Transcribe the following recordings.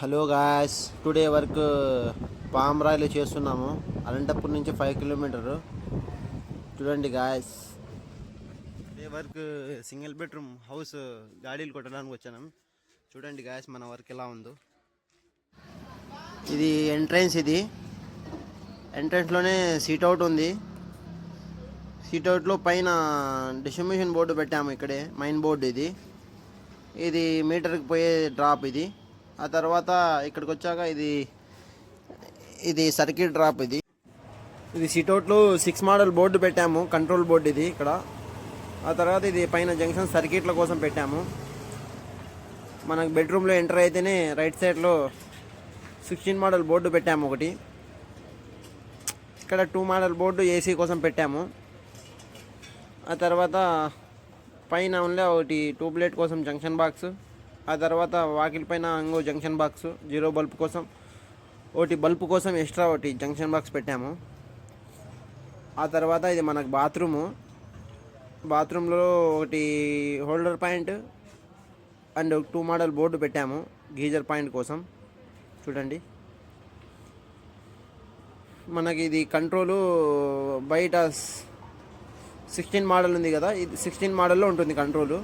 Hello guys, today work పామరాయిలో చేస్తున్నాము. అనంతపూర్ నుంచి 5 కిలోమీటర్. చూడండి guys, today work single bedroom house గాడీలు కొట్టడానికి వచ్చాను. చూడండి గాయస్, మన వర్క్ ఎలా ఉందో. ఇది ఎంట్రన్స్. ఇది ఎంట్రన్స్లోనే సీట్ అవుట్ ఉంది. సీట్ అవుట్లో పైన డిస్ట్రిబ్యూషన్ బోర్డు పెట్టాము. ఇక్కడే మెయిన్ బోర్డు. ఇది మీటర్కి పోయే డ్రాప్. ఇది ఆ తర్వాత ఇక్కడికి వచ్చాక ఇది సర్క్యూట్ డ్రాప్. ఇది సిట్అవుట్లో 6 మోడల్ బోర్డు పెట్టాము, కంట్రోల్ బోర్డు ఇది ఇక్కడ. ఆ తర్వాత ఇది పైన జంక్షన్ సర్క్యూట్ల కోసం పెట్టాము. మనకు బెడ్రూమ్లో ఎంటర్ అయితేనే రైట్ సైడ్లో 16 మోడల్ బోర్డు పెట్టాము ఒకటి. ఇక్కడ 2 మోడల్ బోర్డు ఏసీ కోసం పెట్టాము. ఆ తర్వాత పైన ఉన్న ఒకటి ట్యూబ్లైట్ కోసం జంక్షన్ బాక్స్. ఆ తర్వాత వాకిల్ పైన ఇంకో జంక్షన్ బాక్స్, జీరో బల్బ్ కోసం ఒకటి, బల్బ్ కోసం ఎక్స్ట్రా ఒకటి జంక్షన్ బాక్స్ పెట్టాము. ఆ తర్వాత ఇది మనకు బాత్రూంలో ఒకటి holder point and 2 model board పెట్టాము గీజర్ పాయింట్ కోసం. చూడండి, మనకి ఇది కంట్రోలు బయట 16 మోడల్ ఉంది కదా, ఇది 16 మోడల్లో ఉంటుంది కంట్రోలు.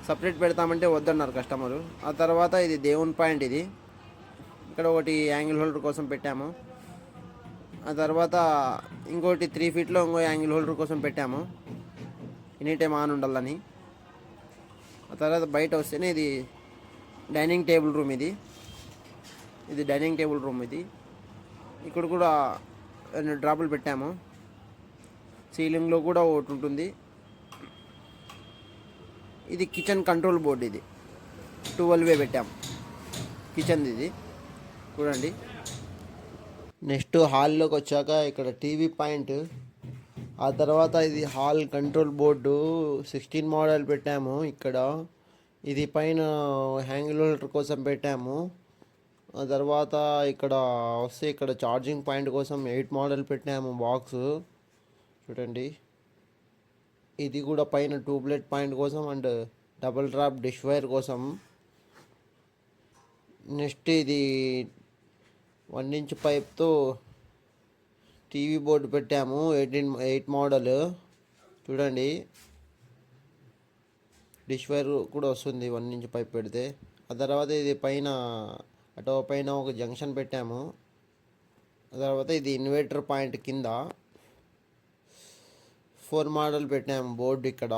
సపరేట్ పెడతామంటే వద్దన్నారు కస్టమరు. ఆ తర్వాత ఇది దేవుని పాయింట్. ఇది ఇక్కడ ఒకటి యాంగిల్ హోల్డర్ కోసం పెట్టాము. ఆ తర్వాత ఇంకోటి 3 ఫీట్లో ఇంకో యాంగిల్ హోల్డర్ కోసం పెట్టాము, ఎనీ టైం ఆన్ ఉండాలని. ఆ తర్వాత బయట వస్తేనే ఇది డైనింగ్ టేబుల్ రూమ్. ఇది డైనింగ్ టేబుల్ రూమ్. ఇక్కడ కూడా 2 డ్రాపులు పెట్టాము. సీలింగ్లో కూడా ఒకటి ఉంటుంది. ఇది కిచెన్ కంట్రోల్ బోర్డు. ఇది 12 పెట్టాము కిచెన్. ఇది చూడండి. నెక్స్ట్ హాల్లోకి వచ్చాక ఇక్కడ టీవీ పాయింట్. ఆ తర్వాత ఇది హాల్ కంట్రోల్ బోర్డు 16 మోడల్ పెట్టాము ఇక్కడ. ఇది పైన హ్యాంగిల్ హోల్డర్ కోసం పెట్టాము. ఆ తర్వాత ఇక్కడ వస్తే ఇక్కడ ఛార్జింగ్ పాయింట్ కోసం 8 మోడల్ పెట్టాము బాక్స్. చూడండి, ఇది కూడా పైన ట్యూబ్లైట్ పాయింట్ కోసం and double drop dish wire కోసం. నెక్స్ట్ ఇది 1 ఇంచ్ పైప్తో టీవీ బోర్డు పెట్టాము, 8 మోడల్. చూడండి, డిష్ వైర్ కూడా వస్తుంది 1 ఇంచ్ పైప్ పెడితే. ఆ తర్వాత ఇది పైన పైన ఒక జంక్షన్ పెట్టాము. ఆ తర్వాత ఇది ఇన్వర్టర్ పాయింట్ కింద 4 మోడల్ పెట్టాము బోర్డు ఇక్కడ.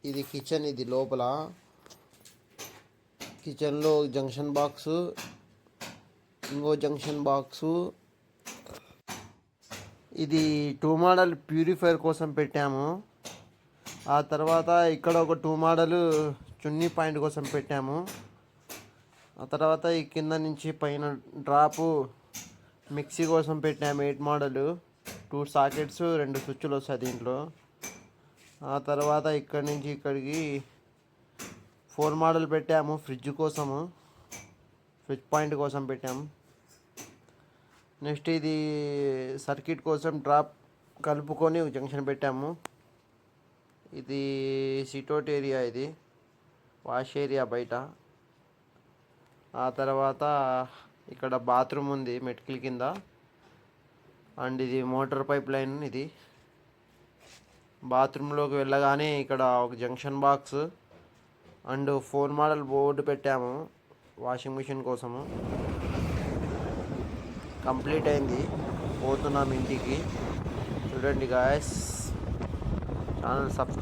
ఇది కిచెన్. ఇది లోపల కిచెన్లో జంక్షన్ బాక్సు, ఇంకో జంక్షన్ బాక్సు. ఇది 2 మోడల్ ప్యూరిఫైర్ కోసం పెట్టాము. ఆ తర్వాత ఇక్కడ ఒక 2 మోడల్ చున్నీ పాయింట్ కోసం పెట్టాము. ఆ తర్వాత ఈ కింద నుంచి పైన డ్రాపు మిక్సీ కోసం పెట్టాము 8 మోడల్. 2 సాకెట్స్, 2 స్విచ్లు వస్తాయి దీంట్లో. ఆ తర్వాత ఇక్కడి నుంచి ఇక్కడికి 4 మోడల్ పెట్టాము ఫ్రిడ్జ్ కోసము, ఫ్రిడ్జ్ పాయింట్ కోసం పెట్టాము. నెక్స్ట్ ఇది సర్క్యూట్ కోసం డ్రాప్ కలుపుకొని జంక్షన్ పెట్టాము. ఇది సిట్అవుట్ ఏరియా, ఇది వాష్ ఏరియా బయట. ఆ తర్వాత ఇక్కడ బాత్రూమ్ ఉంది మెట్కిల్ కింద. అండ్ ఇది మోటార్ పైప్ లైన్. ఇది బాత్రూంలోకి వెళ్ళగానే ఇక్కడ ఒక junction box and 4 model board పెట్టాము వాషింగ్ మిషన్ కోసము. కంప్లీట్ అయింది, పోతున్నాం ఇంటికి. చూడండి గాయస్, ఛానల్ సబ్స్క్రైబ్